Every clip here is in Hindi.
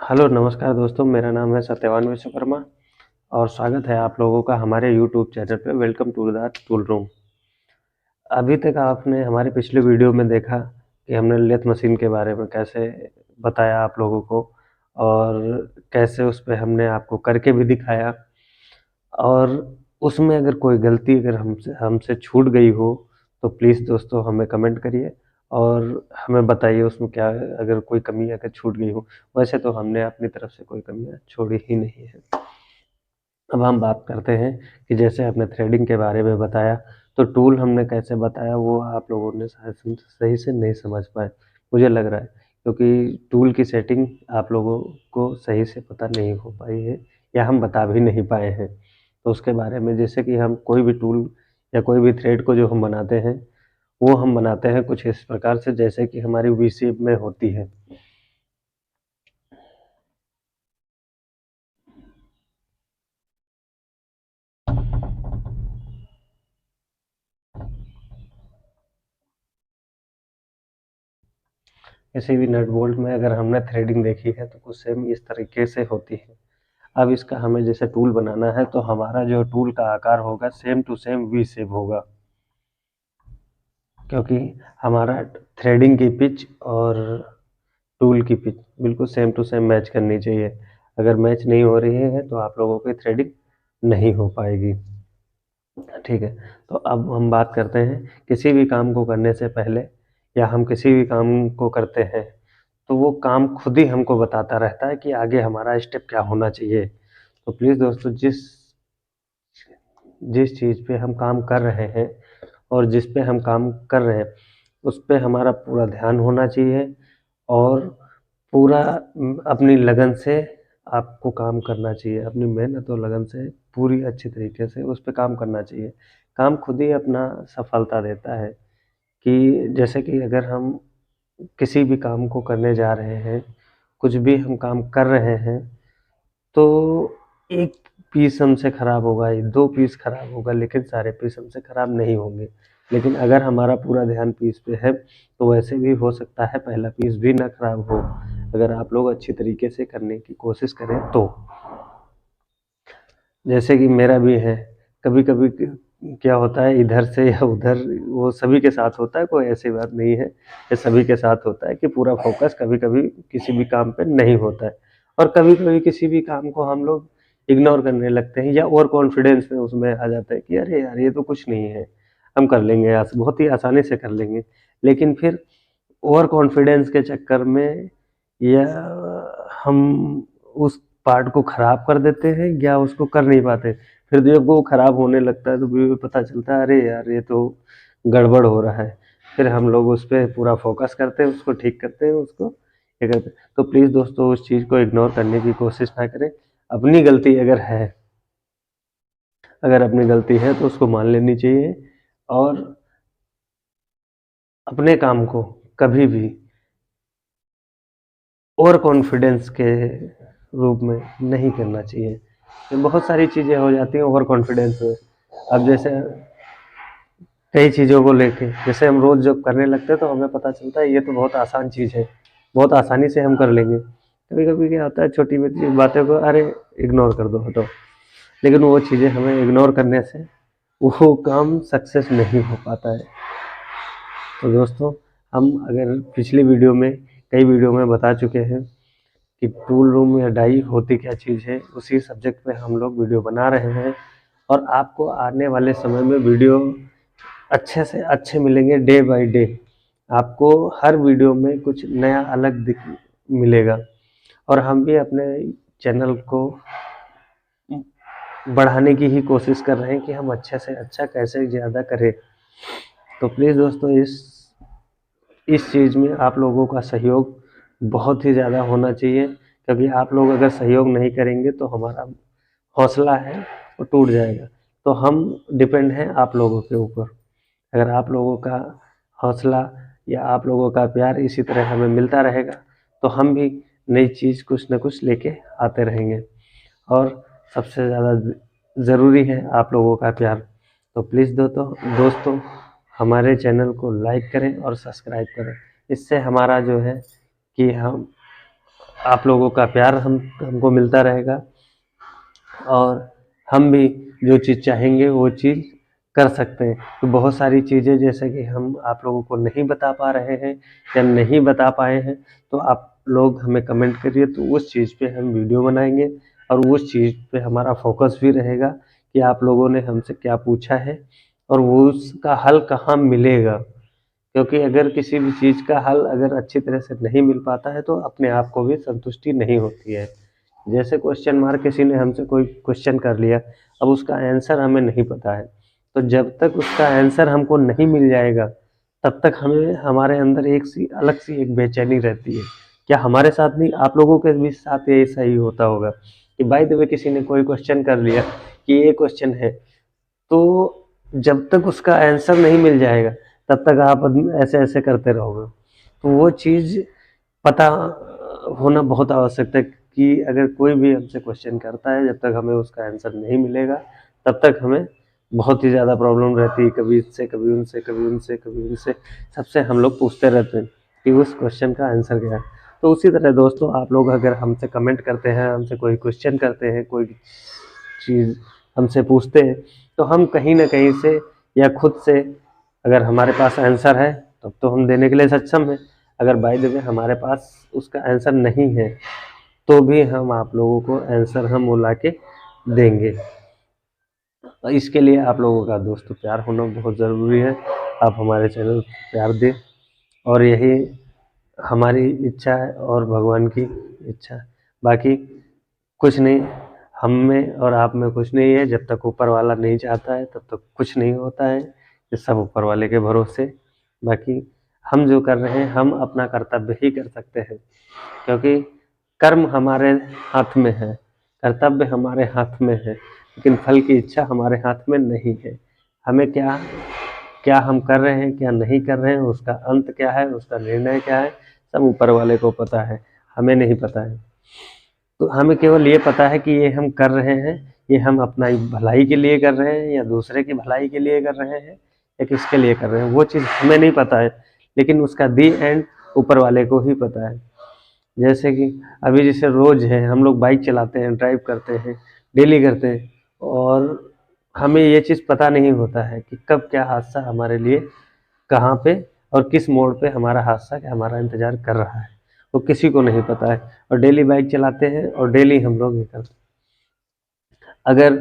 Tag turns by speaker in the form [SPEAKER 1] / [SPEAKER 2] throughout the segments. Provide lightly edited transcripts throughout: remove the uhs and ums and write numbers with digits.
[SPEAKER 1] हेलो नमस्कार दोस्तों, मेरा नाम है सत्यवान विश्वकर्मा और स्वागत है आप लोगों का हमारे यूट्यूब चैनल पे। Welcome to the tool room. अभी तक आपने हमारे पिछले वीडियो में देखा कि हमने लेथ मशीन के बारे में कैसे बताया आप लोगों को, और कैसे उस पे हमने आपको करके भी दिखाया। और उसमें अगर कोई गलती अगर हमसे हमसे छूट गई हो तो प्लीज़ दोस्तों हमें कमेंट करिए और हमें बताइए उसमें क्या अगर कोई कमी अगर छूट गई हो। वैसे तो हमने अपनी तरफ से कोई कमियाँ छोड़ी ही नहीं है। अब हम बात करते हैं कि जैसे आपने थ्रेडिंग के बारे में बताया, तो टूल हमने कैसे बताया वो आप लोगों ने शायद सही से नहीं समझ पाए, मुझे लग रहा है, क्योंकि टूल की सेटिंग आप लोगों को सही से पता नहीं हो पाई है या हम बता भी नहीं पाए हैं। तो उसके बारे में, जैसे कि हम कोई भी टूल या कोई भी थ्रेड को जो हम बनाते हैं, वो हम बनाते हैं कुछ इस प्रकार से जैसे कि हमारी वी शेप में होती है। किसी भी नट बोल्ट में अगर हमने थ्रेडिंग देखी है तो कुछ सेम इस तरीके से होती है। अब इसका हमें जैसे टूल बनाना है तो हमारा जो टूल का आकार होगा same to same V shape होगा, क्योंकि हमारा थ्रेडिंग की पिच और टूल की पिच बिल्कुल सेम टू सेम मैच करनी चाहिए। अगर मैच नहीं हो रही है तो आप लोगों की थ्रेडिंग नहीं हो पाएगी। ठीक है, तो अब हम बात करते हैं किसी भी काम को करने से पहले, या हम किसी भी काम को करते हैं तो वो काम खुद ही हमको बताता रहता है कि आगे हमारा स्टेप क्या होना चाहिए। तो प्लीज़ दोस्तों, जिस जिस चीज़ पे हम काम कर रहे हैं और जिस पे हम काम कर रहे हैं उस पे हमारा पूरा ध्यान होना चाहिए, और पूरा अपनी लगन से आपको काम करना चाहिए। अपनी मेहनत और लगन से पूरी अच्छी तरीके से उस पे काम करना चाहिए। काम खुद ही अपना सफलता देता है। कि जैसे कि अगर हम किसी भी काम को करने जा रहे हैं, कुछ भी हम काम कर रहे हैं, तो एक पीस हमसे खराब होगा, 2 पीस खराब होगा, लेकिन सारे पीस हमसे खराब नहीं होंगे। लेकिन अगर हमारा पूरा ध्यान पीस पे है तो वैसे भी हो सकता है पहला पीस भी ना खराब हो, अगर आप लोग अच्छी तरीके से करने की कोशिश करें तो। जैसे कि मेरा भी है, कभी-कभी क्या होता है इधर से या उधर, वो सभी के साथ होता है, कोई ऐसी बात नहीं है। ये सभी के साथ होता है कि पूरा फ़ोकस कभी-कभी किसी भी काम पे नहीं होता है, और कभी-कभी किसी भी काम को हम लोग इग्नोर करने लगते हैं या ओवर कॉन्फिडेंस में उसमें आ जाते हैं कि अरे यार ये तो कुछ नहीं है, हम कर लेंगे, बहुत ही आसानी से कर लेंगे। लेकिन फिर ओवर कॉन्फिडेंस के चक्कर में या हम उस पार्ट को खराब कर देते हैं या उसको कर नहीं पाते। फिर जब वो खराब होने लगता है तो भी पता चलता है अरे यार ये तो गड़बड़ हो रहा है। फिर हम लोग उस पे पूरा फोकस करते हैं, उसको ठीक करते हैं, उसको ये करते हैं। तो प्लीज़ दोस्तों उस चीज़ को इग्नोर करने की कोशिश ना करें। अपनी गलती अगर है, अगर अपनी गलती है तो उसको मान लेनी चाहिए, और अपने काम को कभी भी ओवर कॉन्फिडेंस के रूप में नहीं करना चाहिए। ये बहुत सारी चीज़ें हो जाती हैं ओवर कॉन्फिडेंस में। अब जैसे कई चीज़ों को लेके, जैसे हम रोज़ जब करने लगते हैं तो हमें पता चलता है ये तो बहुत आसान चीज़ है, बहुत आसानी से हम कर लेंगे। कभी-कभी क्या होता है छोटी-मोटी बातों को अरे इग्नोर कर दो, हटो। लेकिन वो चीज़ें हमें इग्नोर करने से वो काम सक्सेस नहीं हो पाता है। तो दोस्तों, हम अगर पिछली वीडियो में, कई वीडियो में बता चुके हैं कि टूल रूम या डाई होती क्या चीज़ है, उसी सब्जेक्ट पे हम लोग वीडियो बना रहे हैं। और आपको आने वाले समय में वीडियो अच्छे से अच्छे मिलेंगे, डे बाय डे। आपको हर वीडियो में कुछ नया अलग दिख मिलेगा, और हम भी अपने चैनल को बढ़ाने की ही कोशिश कर रहे हैं कि हम अच्छे से अच्छा कैसे ज़्यादा करें। तो प्लीज़ दोस्तों, इस चीज़ में आप लोगों का सहयोग बहुत ही ज़्यादा होना चाहिए, क्योंकि आप लोग अगर सहयोग नहीं करेंगे तो हमारा हौसला है वो टूट जाएगा। तो हम डिपेंड हैं आप लोगों के ऊपर। अगर आप लोगों का हौसला या आप लोगों का प्यार इसी तरह हमें मिलता रहेगा तो हम भी नई चीज़ कुछ न कुछ लेके आते रहेंगे। और सबसे ज़्यादा ज़रूरी है आप लोगों का प्यार। तो प्लीज़ दोस्तों हमारे चैनल को लाइक करें और सब्सक्राइब करें। इससे हमारा जो है कि हम आप लोगों का प्यार हमको मिलता रहेगा और हम भी जो चीज़ चाहेंगे वो चीज़ कर सकते हैं। तो बहुत सारी चीज़ें जैसे कि हम आप लोगों को नहीं बता पा रहे हैं या नहीं बता पाए हैं, तो आप लोग हमें कमेंट करिए, तो उस चीज़ पे हम वीडियो बनाएंगे और उस चीज़ पे हमारा फोकस भी रहेगा कि आप लोगों ने हमसे क्या पूछा है और वो उसका हल कहाँ मिलेगा। क्योंकि अगर किसी भी चीज़ का हल अगर अच्छी तरह से नहीं मिल पाता है तो अपने आप को भी संतुष्टि नहीं होती है। जैसे क्वेश्चन मार्क किसी ने हमसे कोई क्वेश्चन कर लिया, अब उसका आंसर हमें नहीं पता है, तो जब तक उसका आंसर हमको नहीं मिल जाएगा तब तक हमें हमारे अंदर एक सी अलग सी एक बेचैनी रहती है। क्या हमारे साथ नहीं, आप लोगों के भी साथ ये ऐसा ही होता होगा कि बाय द वे किसी ने कोई क्वेश्चन कर लिया कि ये क्वेश्चन है, तो जब तक उसका आंसर नहीं मिल जाएगा तब तक आप ऐसे ऐसे करते रहोगे। तो वो चीज़ पता होना बहुत आवश्यक है कि अगर कोई भी हमसे क्वेश्चन करता है, जब तक हमें उसका आंसर नहीं मिलेगा तब तक हमें बहुत ही ज़्यादा प्रॉब्लम रहती है। कभी इससे, कभी उनसे, कभी उनसे, कभी उनसे, सबसे हम लोग पूछते रहते हैं कि उस क्वेश्चन का आंसर क्या है। तो उसी तरह दोस्तों, आप लोग अगर हमसे कमेंट करते हैं, हमसे कोई क्वेश्चन करते हैं, कोई चीज़ हमसे पूछते हैं, तो हम कहीं ना कहीं से या खुद से अगर हमारे पास आंसर है तब तो हम देने के लिए सक्षम हैं। अगर बाय द वे हमारे पास उसका आंसर नहीं है तो भी हम आप लोगों को आंसर हम वो ला के देंगे। इसके लिए आप लोगों का दोस्तों प्यार होना बहुत ज़रूरी है। आप हमारे चैनल को प्यार दें और यही हमारी इच्छा है और भगवान की इच्छा है। बाकी कुछ नहीं, हम में और आप में कुछ नहीं है। जब तक ऊपर वाला नहीं चाहता है तब तक कुछ नहीं होता है। ये सब ऊपर वाले के भरोसे। बाकी हम जो कर रहे हैं, हम अपना कर्तव्य ही कर सकते हैं, क्योंकि कर्म हमारे हाथ में है, कर्तव्य हमारे हाथ में है, लेकिन फल की इच्छा हमारे हाथ में नहीं है। हमें क्या क्या हम कर रहे हैं, क्या नहीं कर रहे हैं, उसका अंत क्या है, उसका निर्णय क्या है, सब ऊपर वाले को पता है, हमें नहीं पता है। तो हमें केवल ये पता है कि ये हम कर रहे हैं, ये हम अपना भलाई के लिए कर रहे हैं या दूसरे की भलाई के लिए कर रहे हैं या किसके लिए कर रहे हैं, वो चीज़ हमें नहीं पता है, लेकिन उसका दी एंड ऊपर वाले को ही पता है। जैसे कि अभी जैसे रोज़ है, हम लोग बाइक चलाते हैं, ड्राइव करते हैं, डेली करते हैं, और हमें ये चीज़ पता नहीं होता है कि कब क्या हादसा हमारे लिए कहाँ पे और किस मोड़ पे हमारा हादसा हमारा इंतज़ार कर रहा है, वो किसी को नहीं पता है। और डेली बाइक चलाते हैं और डेली हम लोग ये करते हैं। अगर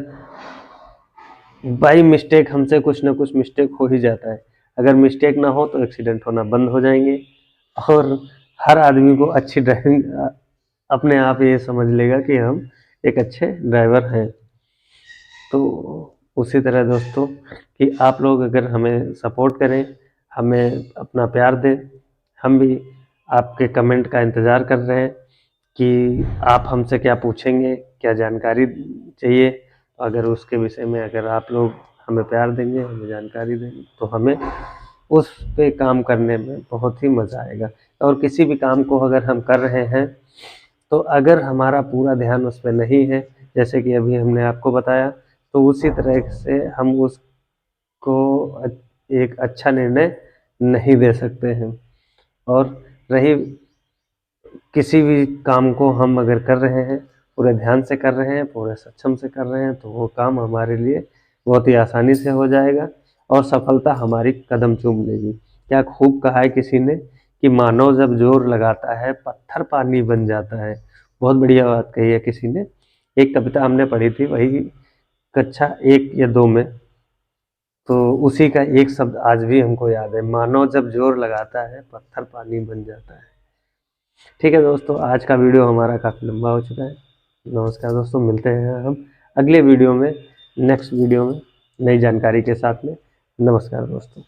[SPEAKER 1] बाई मिस्टेक हमसे कुछ ना कुछ मिस्टेक हो ही जाता है, अगर मिस्टेक ना हो तो एक्सीडेंट होना बंद हो जाएंगे और हर आदमी को अच्छी ड्राइविंग अपने आप ये समझ लेगा कि हम एक अच्छे ड्राइवर हैं। तो उसी तरह दोस्तों, कि आप लोग अगर हमें सपोर्ट करें, हमें अपना प्यार दें, हम भी आपके कमेंट का इंतज़ार कर रहे हैं कि आप हमसे क्या पूछेंगे, क्या जानकारी चाहिए। अगर उसके विषय में अगर आप लोग हमें प्यार देंगे, हमें जानकारी देंगे, तो हमें उस पे काम करने में बहुत ही मज़ा आएगा। और किसी भी काम को अगर हम कर रहे हैं तो अगर हमारा पूरा ध्यान उस पे नहीं है, जैसे कि अभी हमने आपको बताया, तो उसी तरह से हम उसको एक अच्छा निर्णय नहीं दे सकते हैं। और रही किसी भी काम को हम अगर कर रहे हैं, पूरे ध्यान से कर रहे हैं, पूरे सक्षम से कर रहे हैं, तो वो काम हमारे लिए बहुत ही आसानी से हो जाएगा और सफलता हमारी कदम चूम लेगी। क्या खूब कहा है किसी ने कि मानव जब जोर लगाता है पत्थर पानी बन जाता है। बहुत बढ़िया बात कही है किसी ने। एक कविता हमने पढ़ी थी, वही कक्षा 1 या 2 में, तो उसी का एक शब्द आज भी हमको याद है, मानव जब जोर लगाता है पत्थर पानी बन जाता है। ठीक है दोस्तों, आज का वीडियो हमारा काफ़ी लंबा हो चुका है। नमस्कार दोस्तों, मिलते हैं हम अगले वीडियो में, नेक्स्ट वीडियो में नई जानकारी के साथ में। नमस्कार दोस्तों।